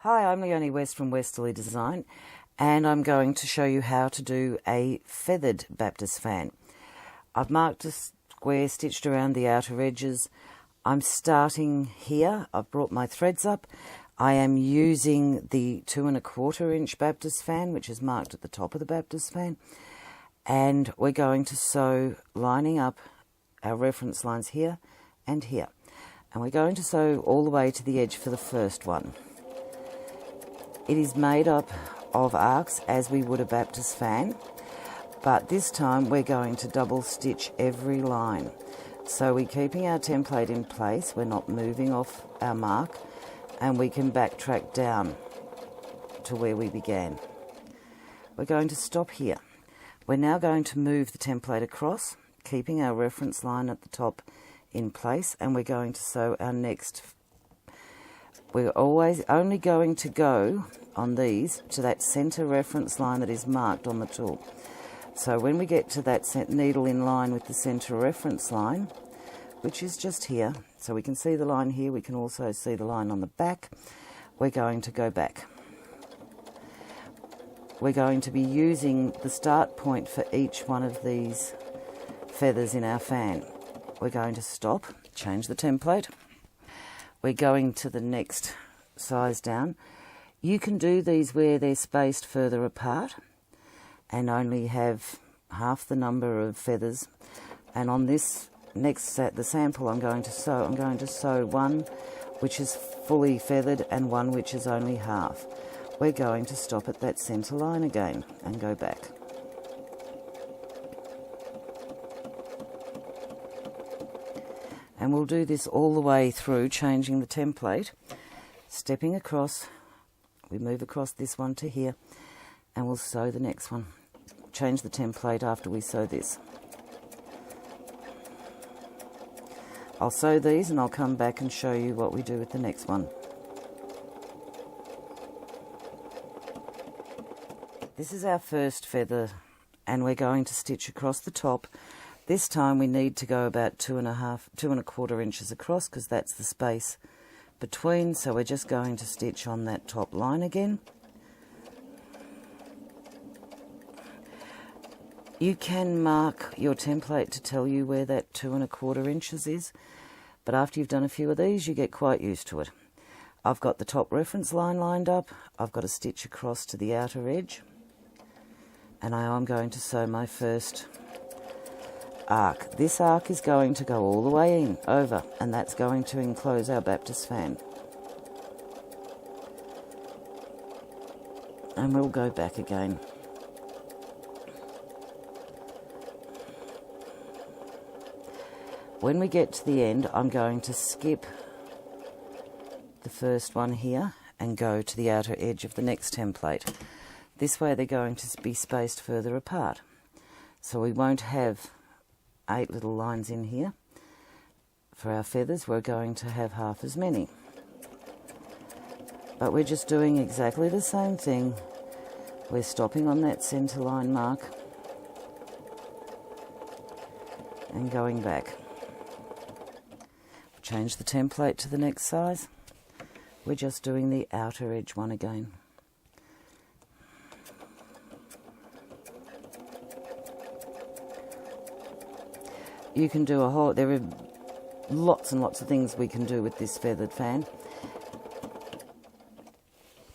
Hi, I'm Leonie West from Westalee Design, and I'm going to show you how to do a feathered Baptist fan. I've marked a square stitched around the outer edges. I'm starting here. I've brought my threads up. I am using the 2 1/4 inch Baptist fan, which is marked at the top of the Baptist fan, and we're going to sew lining up our reference lines here and here, and we're going to sew all the way to the edge for the first one. It is made up of arcs as we would a Baptist fan, but this time we're going to double stitch every line. So we're keeping our template in place, we're not moving off our mark, and we can backtrack down to where we began. We're going to stop here. We're now going to move the template across, keeping our reference line at the top in place, and we're going to sew our next. We're always only going to go on these to that center reference line that is marked on the tool. So when we get to that needle in line with the center reference line, which is just here, so we can see the line here, we can also see the line on the back, we're going to go back. We're going to be using the start point for each one of these feathers in our fan. We're going to stop, change the template. We're going to the next size down. You can do these where they're spaced further apart and only have half the number of feathers. And on this next set, the sample I'm going to sew one which is fully feathered and one which is only half. We're going to stop at that center line again and go back. And we'll do this all the way through, changing the template, stepping across. We move across this one to here, and we'll sew the next one. Change the template after we sew this. I'll sew these and I'll come back and show you what we do with the next one. This is our first feather, and we're going to stitch across the top. This time we need to go about 2 1/4 inches across, because that's the space between, so we're just going to stitch on that top line again. You can mark your template to tell you where that 2 1/4 inches is, but after you've done a few of these you get quite used to it. I've got the top reference line lined up, I've got a stitch across to the outer edge, and I'm going to sew my first arc. This arc is going to go all the way in, over, and that's going to enclose our Baptist fan. And we'll go back again. When we get to the end, I'm going to skip the first one here and go to the outer edge of the next template. This way they're going to be spaced further apart. So we won't have 8 little lines in here. For our feathers, we're going to have half as many. But we're just doing exactly the same thing. We're stopping on that center line mark and going back. Change the template to the next size. We're just doing the outer edge one again. You can do there are lots and lots of things we can do with this feathered fan.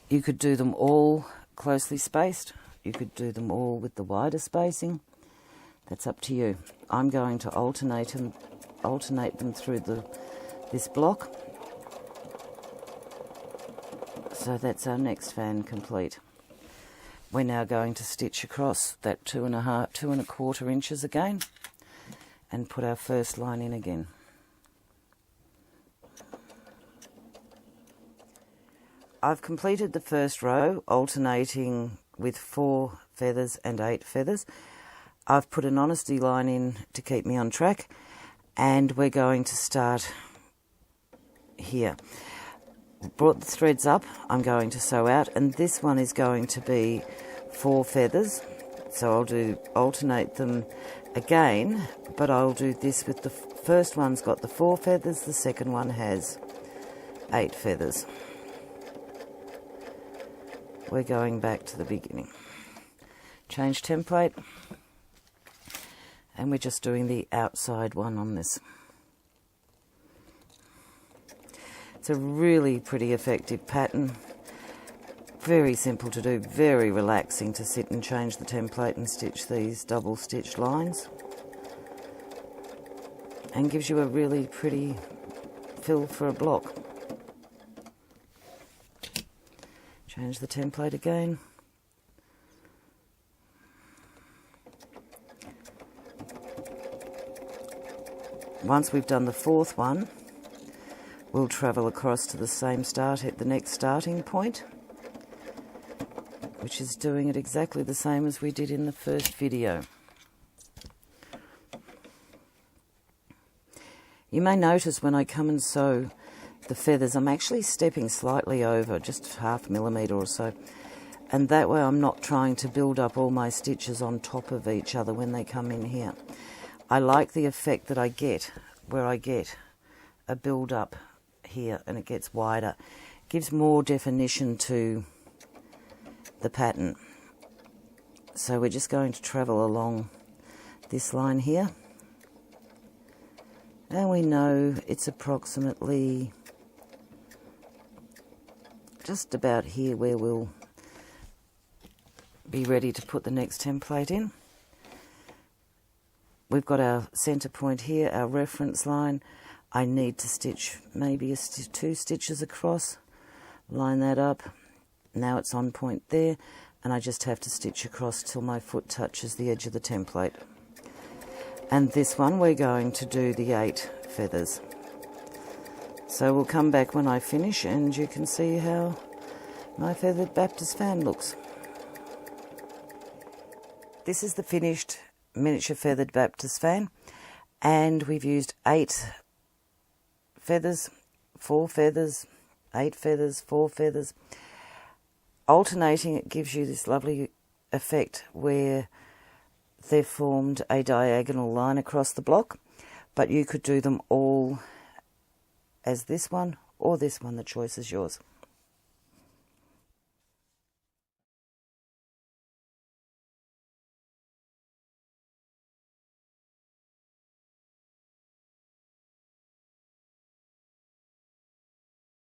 You could do them all closely spaced. You could do them all with the wider spacing. That's up to you. I'm going to alternate them through this block. So that's our next fan complete. We're now going to stitch across that 2 1/4 inches again, and put our first line in again. I've completed the first row, alternating with 4 feathers and 8 feathers. I've put an honesty line in to keep me on track, and we're going to start here. Brought the threads up, I'm going to sew out, and this one is going to be 4 feathers, so I'll alternate them again, but I'll do this with the first one's got the 4 feathers, the second one has 8 feathers. we're going back to the beginning. Change template, and we're just doing the outside one on this. It's a really pretty effective pattern. Very simple to do, very relaxing to sit and change the template and stitch these double stitched lines. And gives you a really pretty fill for a block. Change the template again. Once we've done the fourth one, we'll travel across to the same start at the next starting point, which is doing it exactly the same as we did in the first video. You may notice when I come and sew the feathers, I'm actually stepping slightly over, just 0.5 millimetre or so, and that way I'm not trying to build up all my stitches on top of each other when they come in here. I like the effect that I get, where I get a build up here and it gets wider. Gives more definition to the pattern. So we're just going to travel along this line here. And we know it's approximately just about here where we'll be ready to put the next template in. We've got our centre point here, our reference line. I need to stitch maybe 2 stitches across, line that up. Now it's on point there, and I just have to stitch across till my foot touches the edge of the template. And this one we're going to do the 8 feathers. So we'll come back when I finish and you can see how my feathered Baptist fan looks. This is the finished miniature feathered Baptist fan, and we've used 8 feathers, 4 feathers, 8 feathers, 4 feathers. Alternating it gives you this lovely effect where they've formed a diagonal line across the block, but you could do them all as this one or this one. The choice is yours.